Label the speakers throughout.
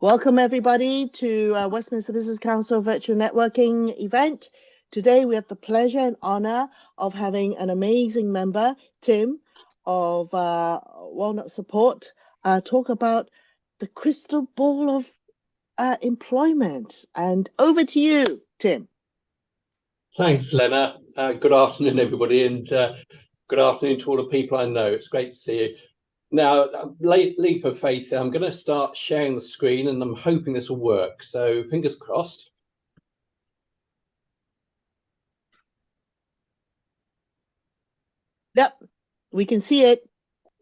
Speaker 1: Welcome everybody to Westminster Business Council virtual networking event. Today we have the pleasure and honor of having an amazing member, Tim, of Walnut Support, talk about the crystal ball of employment. And over to you, Tim.
Speaker 2: Thanks, Lena. Good afternoon, everybody, and good afternoon to all the people I know. It's great to see you. Now, leap of faith, I'm going to start sharing the screen, and I'm hoping this will work. So, fingers crossed.
Speaker 1: Yep, we can see it,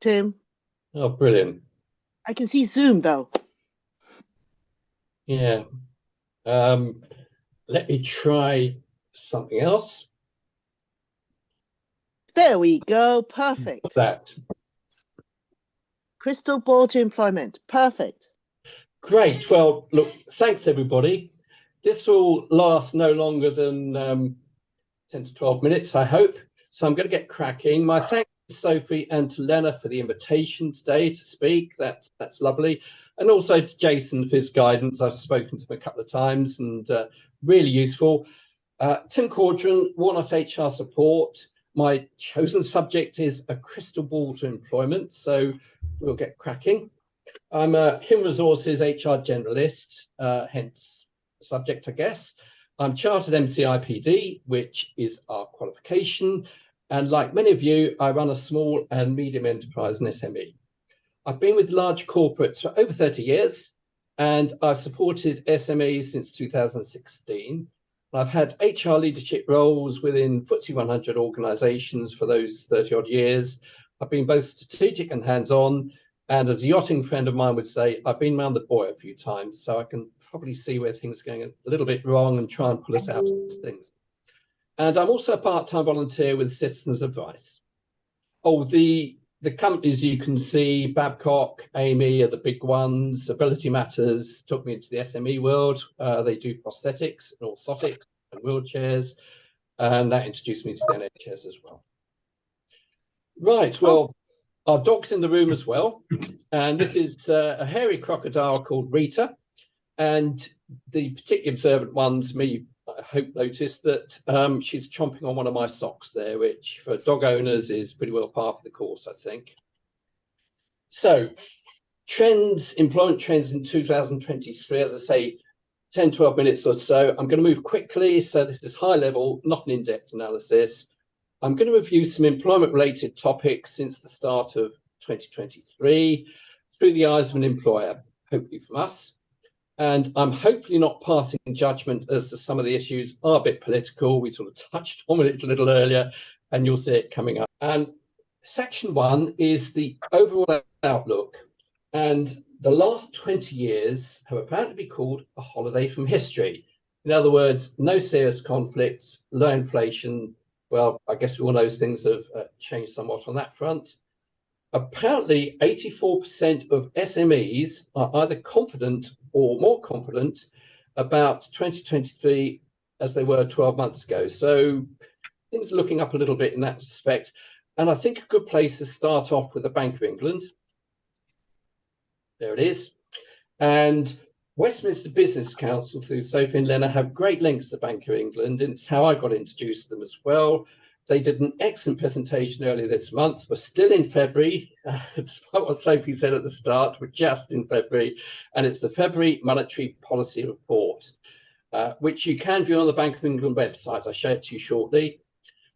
Speaker 1: Tim.
Speaker 2: Oh, brilliant.
Speaker 1: I can see Zoom, though.
Speaker 2: Yeah. Let me try something else.
Speaker 1: There we go. Perfect.
Speaker 2: What's that?
Speaker 1: Crystal ball to employment. Perfect.
Speaker 2: Great. Well, look, thanks, everybody. This will last no longer than 10 to 12 minutes, I hope. So I'm going to get cracking. My thanks to Sophie and to Lena for the invitation today to speak. That's lovely. And also to Jason for his guidance. I've spoken to him a couple of times and really useful. Tim Cawdron, Walnut HR Support. My chosen subject is a crystal ball to employment. So we'll get cracking. I'm a human resources HR generalist, hence the subject, I guess. I'm chartered MCIPD, which is our qualification. And like many of you, I run a small and medium enterprise and SME. I've been with large corporates for over 30 years, and I've supported SMEs since 2016. I've had HR leadership roles within FTSE 100 organisations for those 30 odd years. I've been both strategic and hands-on. And as a yachting friend of mine would say, I've been around the buoy a few times, so I can probably see where things are going a little bit wrong and try and pull us out of these things. And I'm also a part-time volunteer with Citizens Advice. Oh, the companies you can see, Babcock, Amy are the big ones. Ability Matters took me into the SME world. They do prosthetics and orthotics and wheelchairs, and that introduced me to the NHS as well. Right, well, our dog's in the room as well, and this is a hairy crocodile called Rita, and the particularly observant ones, me, I hope, noticed that she's chomping on one of my socks there, which for dog owners is pretty well par for the course, I think. So, employment trends in 2023, as I say, 10, 12 minutes or so. I'm going to move quickly, so this is high level, not an in-depth analysis. I'm going to review some employment-related topics since the start of 2023 through the eyes of an employer, hopefully from us. And I'm hopefully not passing judgment as to some of the issues are a bit political. We sort of touched on it a little earlier, and you'll see it coming up. And section 1 is the overall outlook. And the last 20 years have apparently been called a holiday from history. In other words, no serious conflicts, low inflation. Well, I guess all those things have changed somewhat on that front. Apparently, 84% of SMEs are either confident or more confident about 2023 as they were 12 months ago. So things are looking up a little bit in that respect. And I think a good place to start off with the Bank of England. There it is. And Westminster Business Council, through Sophie and Lena, have great links to the Bank of England, and it's how I got introduced to them as well. They did an excellent presentation earlier this month. We're still in February, despite what Sophie said at the start, we're just in February, and it's the February Monetary Policy Report, which you can view on the Bank of England website. I'll show it to you shortly.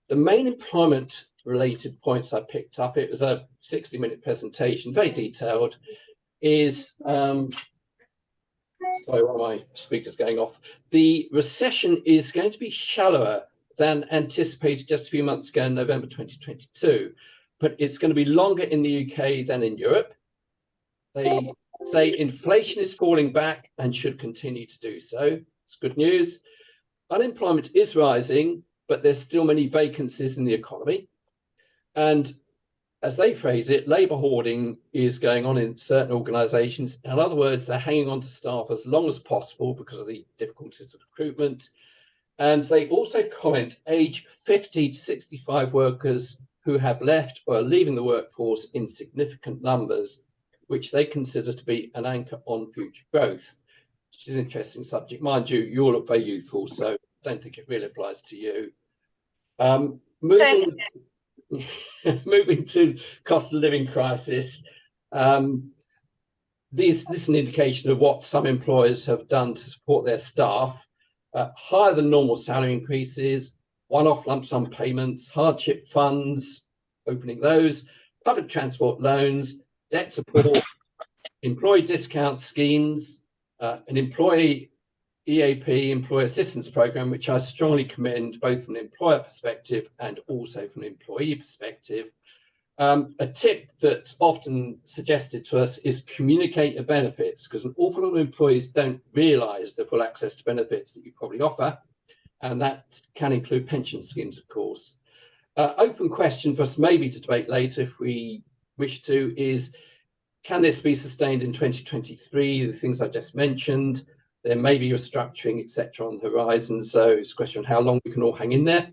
Speaker 2: The main employment-related points I picked up, it was a 60-minute presentation, very detailed, is... Sorry, one of my speakers going off. The recession is going to be shallower than anticipated just a few months ago in November 2022, but it's going to be longer in the UK than in Europe. They say inflation is falling back and should continue to do so. It's good news. Unemployment is rising, but there's still many vacancies in the economy. And as they phrase it, labour hoarding is going on in certain organisations. In other words, they're hanging on to staff as long as possible because of the difficulties of recruitment. And they also comment age 50 to 65 workers who have left or are leaving the workforce in significant numbers. which they consider to be an anchor on future growth. Which is an interesting subject. Mind you, you all look very youthful, so I don't think it really applies to you. Moving to cost of living crisis. This is an indication of what some employers have done to support their staff. Higher than normal salary increases, one-off lump sum payments, hardship funds, opening those, public transport loans, debt support, employee discount schemes, an employee EAP, employee assistance program, which I strongly commend both from an employer perspective and also from an employee perspective. A tip that's often suggested to us is communicate your benefits, because an awful lot of employees don't realise the full access to benefits that you probably offer, and that can include pension schemes, of course. Open question for us maybe to debate later if we wish to is, can this be sustained in 2023? The things I just mentioned, there may be restructuring, etc. on the horizon, so it's a question of how long we can all hang in there.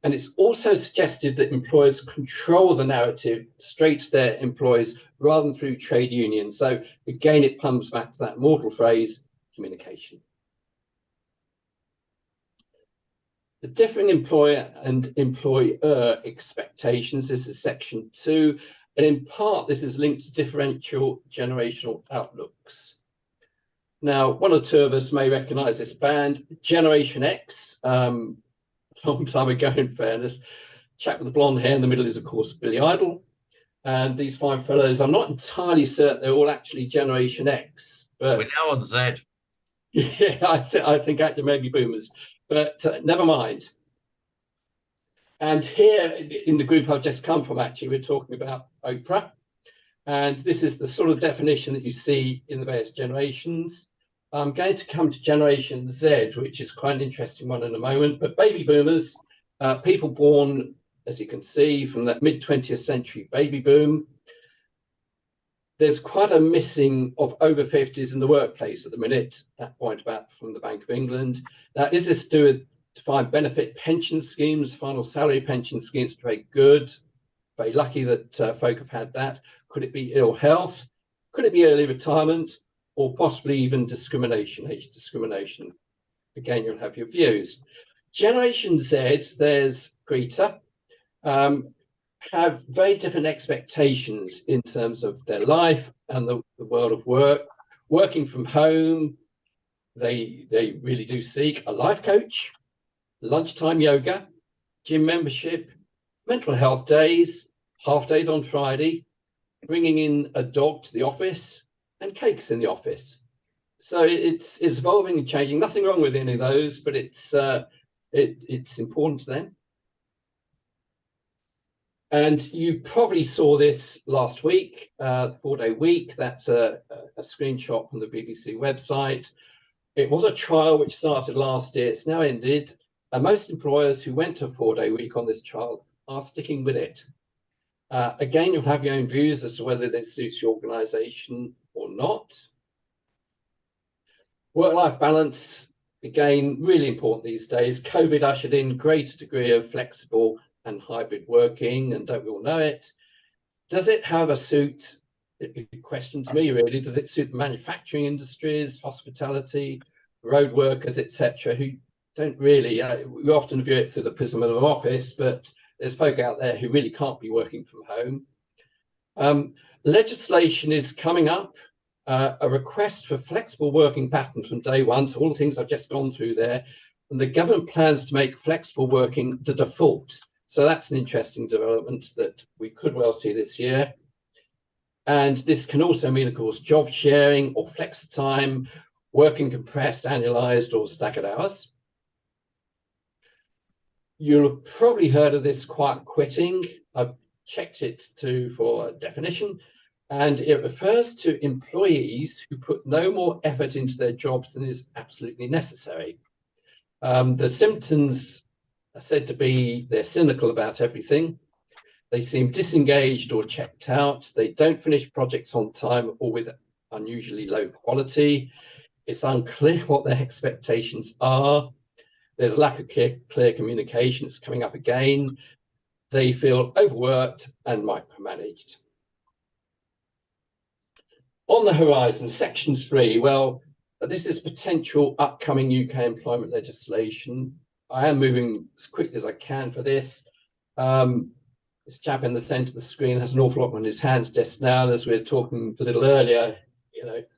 Speaker 2: And it's also suggested that employers control the narrative straight to their employees rather than through trade unions. So again, it comes back to that mortal phrase, communication. The differing employer and employer expectations, this is section 2. And in part, this is linked to differential generational outlooks. Now, one or two of us may recognize this band, Generation X. Long time ago, in fairness. Chap with the blonde hair in the middle is, of course, Billy Idol. And these fine fellows, I'm not entirely certain they're all actually Generation X. But
Speaker 3: we're now on Z.
Speaker 2: Yeah, I think actually maybe boomers. But never mind. And here in the group I've just come from, actually, we're talking about Oprah. And this is the sort of definition that you see in the various generations. I'm going to come to Generation Z, which is quite an interesting one in a moment. But baby boomers, people born, as you can see, from that mid-20th century baby boom. There's quite a missing of over 50s in the workplace at the minute, that point about from the Bank of England. Now, is this to do with defined benefit pension schemes, final salary pension schemes? Very good. Very lucky that folk have had that. Could it be ill health? Could it be early retirement? Or possibly even discrimination, age discrimination? Again, you'll have your views. Generation Z, there's Greta, have very different expectations in terms of their life and the world of work. Working from home, they really do seek a life coach, lunchtime yoga, gym membership, mental health days, half days on Friday, bringing in a dog to the office, and cakes in the office. So it's evolving and changing. Nothing wrong with any of those, but it's important to them. And you probably saw this last week, 4-day week. That's a screenshot from the BBC website. It was a trial which started last year. It's now ended. And most employers who went to a 4-day week on this trial are sticking with it. Again, you'll have your own views as to whether this suits your organisation or not. Work-life balance, again, really important these days. COVID ushered in greater degree of flexible and hybrid working, and don't we all know it? Does it, however, suit, the question to me really, does it suit the manufacturing industries, hospitality, road workers, etc., who don't really, we often view it through the prism of an office, but there's folk out there who really can't be working from home. Legislation is coming up, a request for flexible working patterns from day one, so all the things I've just gone through there, and the government plans to make flexible working the default. So that's an interesting development that we could well see this year. And this can also mean, of course, job sharing or flexi time, working compressed, annualized or staggered hours. You'll have probably heard of this quiet quitting. I've checked it for a definition, and it refers to employees who put no more effort into their jobs than is absolutely necessary. The symptoms are said to be they're cynical about everything. They seem disengaged or checked out. They don't finish projects on time or with unusually low quality. It's unclear what their expectations are. There's a lack of clear communication. It's coming up again. They feel overworked and micromanaged. On the horizon, Section 3, well, this is potential upcoming UK employment legislation. I am moving as quickly as I can for this. This chap in the centre of the screen has an awful lot on his hands just now, and as we were talking a little earlier,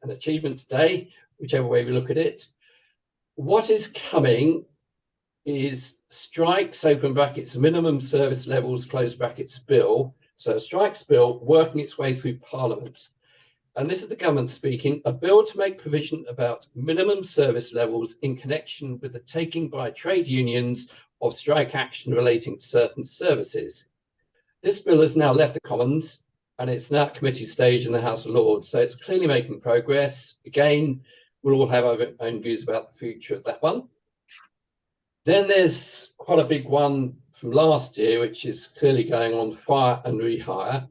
Speaker 2: an achievement today, whichever way we look at it. What is coming is strikes, open brackets, minimum service levels, close brackets bill. So strikes bill working its way through Parliament. And this is the government speaking, a bill to make provision about minimum service levels in connection with the taking by trade unions of strike action relating to certain services. This bill has now left the Commons and it's now at committee stage in the House of Lords. So it's clearly making progress. Again, we'll all have our own views about the future of that one. Then there's quite a big one from last year, which is clearly going on, fire and rehire.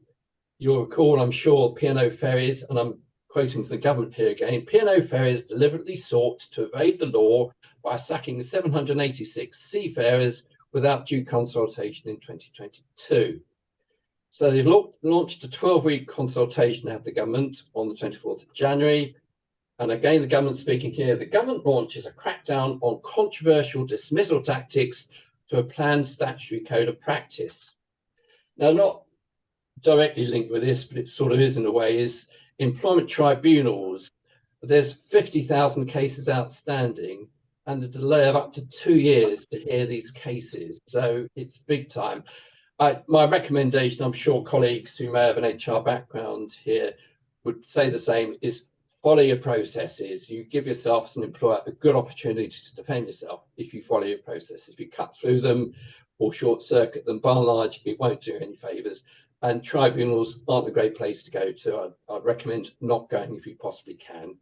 Speaker 2: You'll recall, I'm sure, P&O Ferries, and I'm quoting from the government here again, P&O Ferries deliberately sought to evade the law by sacking 786 seafarers without due consultation in 2022. So they've launched a 12-week consultation at the government on the 24th of January. And again, the government speaking here, the government launches a crackdown on controversial dismissal tactics to a planned statutory code of practice. Now, not directly linked with this, but it sort of is in a way, is employment tribunals. There's 50,000 cases outstanding and a delay of up to 2 years to hear these cases. So it's big time. My recommendation, I'm sure colleagues who may have an HR background here would say the same, is follow your processes. You give yourself as an employer a good opportunity to defend yourself if you follow your processes. If you cut through them or short circuit them, by and large, it won't do any favours. And tribunals aren't a great place to go to. I'd recommend not going if you possibly can.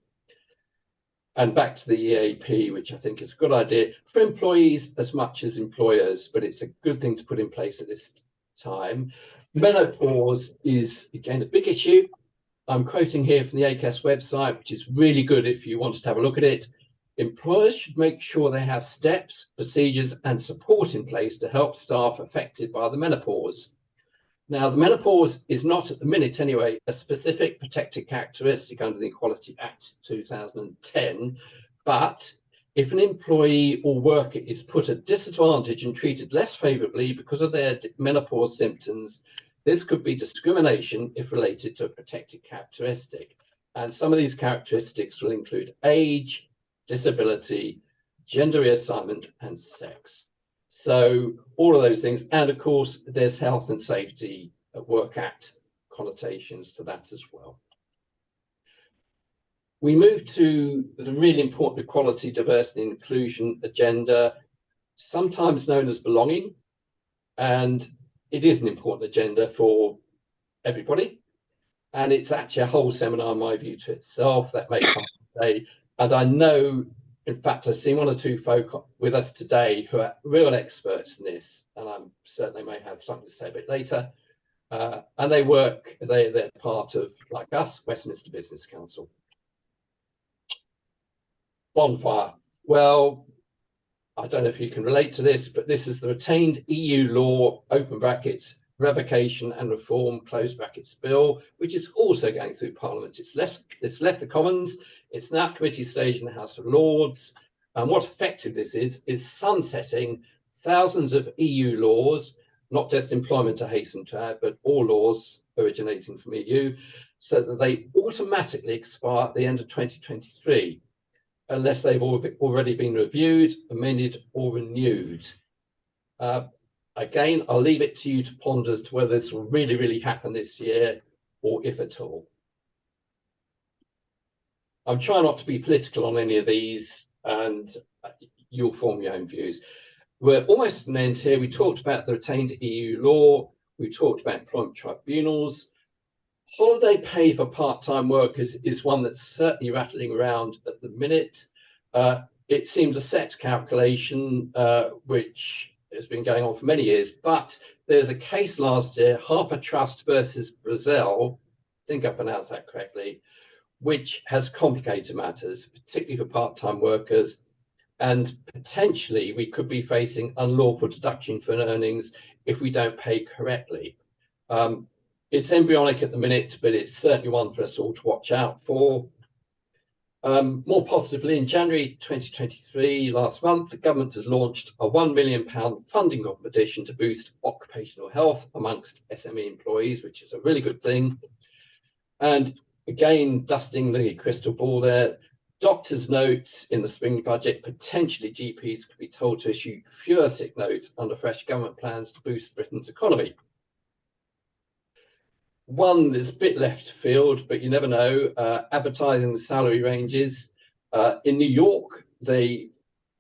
Speaker 2: And back to the EAP, which I think is a good idea for employees as much as employers, but it's a good thing to put in place at this time. Menopause is, again, a big issue. I'm quoting here from the ACAS website, which is really good if you wanted to have a look at it. Employers should make sure they have steps, procedures, and support in place to help staff affected by the menopause. Now, the menopause is not, at the minute anyway, a specific protected characteristic under the Equality Act 2010, but if an employee or worker is put at disadvantage and treated less favourably because of their menopause symptoms, this could be discrimination if related to a protected characteristic. And some of these characteristics will include age, disability, gender reassignment, and sex. So all of those things, and of course, there's Health and Safety at Work Act connotations to that as well. We move to the really important equality, diversity, and inclusion agenda, sometimes known as belonging, and it is an important agenda for everybody. And it's actually a whole seminar, in my view, to itself that may come today. And I know, in fact, I've seen one or two folk with us today who are real experts in this, and I'm certain they may have something to say a bit later. And they're part of, like us, Westminster Business Council. Bonfire. Well, I don't know if you can relate to this, but this is the retained EU law, open brackets, revocation and reform, close brackets bill, which is also going through Parliament. It's left the Commons. It's now committee stage in the House of Lords. And what effective this is sunsetting thousands of EU laws, not just employment to hasten to add, but all laws originating from EU, so that they automatically expire at the end of 2023, unless they've already been reviewed, amended, or renewed. Again, I'll leave it to you to ponder as to whether this will really, really happen this year, or if at all. I'm trying not to be political on any of these, and you'll form your own views. We're almost at an end here. We talked about the retained EU law. We talked about employment tribunals. Holiday pay for part-time workers is one that's certainly rattling around at the minute. It seems a set calculation, which has been going on for many years, but there's a case last year, Harper Trust versus Brazil, I think I pronounced that correctly, which has complicated matters, particularly for part-time workers, and potentially we could be facing unlawful deduction for earnings if we don't pay correctly. It's embryonic at the minute, but it's certainly one for us all to watch out for. More positively, in January 2023, last month, the government has launched a £1 million funding competition to boost occupational health amongst SME employees, which is a really good thing. And again, dusting the crystal ball there, doctors' notes in the spring budget, potentially GPs could be told to issue fewer sick notes under fresh government plans to boost Britain's economy. One is a bit left field, but you never know. Advertising the salary ranges. In New York, they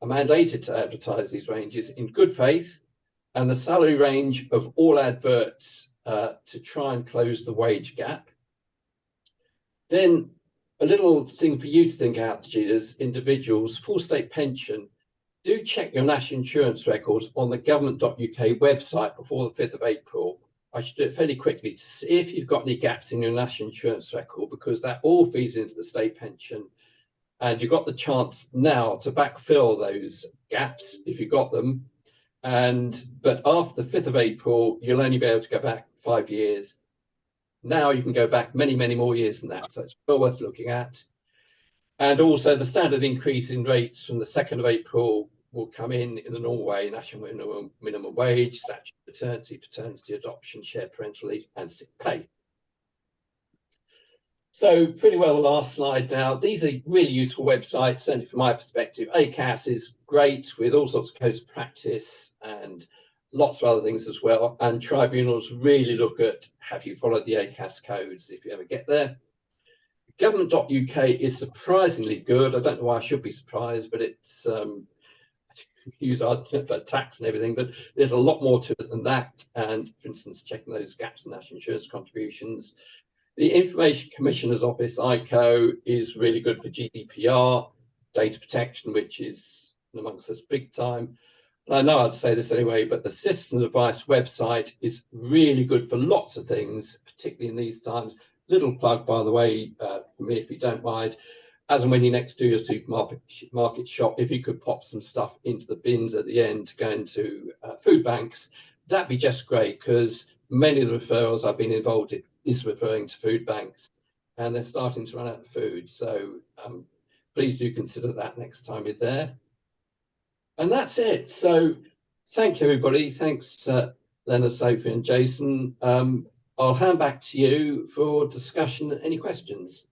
Speaker 2: are mandated to advertise these ranges in good faith, and the salary range of all adverts to try and close the wage gap. Then a little thing for you to think out, as individuals, full state pension. Do check your national insurance records on the government.uk website before the 5th of April. I should do it fairly quickly to see if you've got any gaps in your national insurance record, because that all feeds into the state pension. And you've got the chance now to backfill those gaps if you've got them. But after the 5th of April, you'll only be able to go back 5 years. Now you can go back many, many more years than that. So it's well worth looking at. And also the standard increase in rates from the 2nd of April will come in the normal way: national minimum wage, statutory paternity, adoption, shared parental leave, and sick pay. So pretty well the last slide now. These are really useful websites, certainly from my perspective. ACAS is great with all sorts of codes of practice and lots of other things as well. And tribunals really look at, have you followed the ACAS codes if you ever get there. Government.uk is surprisingly good. I don't know why I should be surprised, but it's use our tax and everything, but there's a lot more to it than that. And for instance, checking those gaps in national insurance contributions. The Information Commissioner's Office, ICO, is really good for GDPR, data protection, which is amongst us big time. And I know I'd say this anyway, but the Citizens Advice website is really good for lots of things, particularly in these times. Little plug, by the way, for me, if you don't mind, as and when you next do your supermarket shop, if you could pop some stuff into the bins at the end to go into food banks, that'd be just great, because many of the referrals I've been involved in is referring to food banks, and they're starting to run out of food. So please do consider that next time you're there. And that's it. So thank you, everybody. Thanks, Leonard, Sophie, and Jason. I'll hand back to you for discussion. Any questions?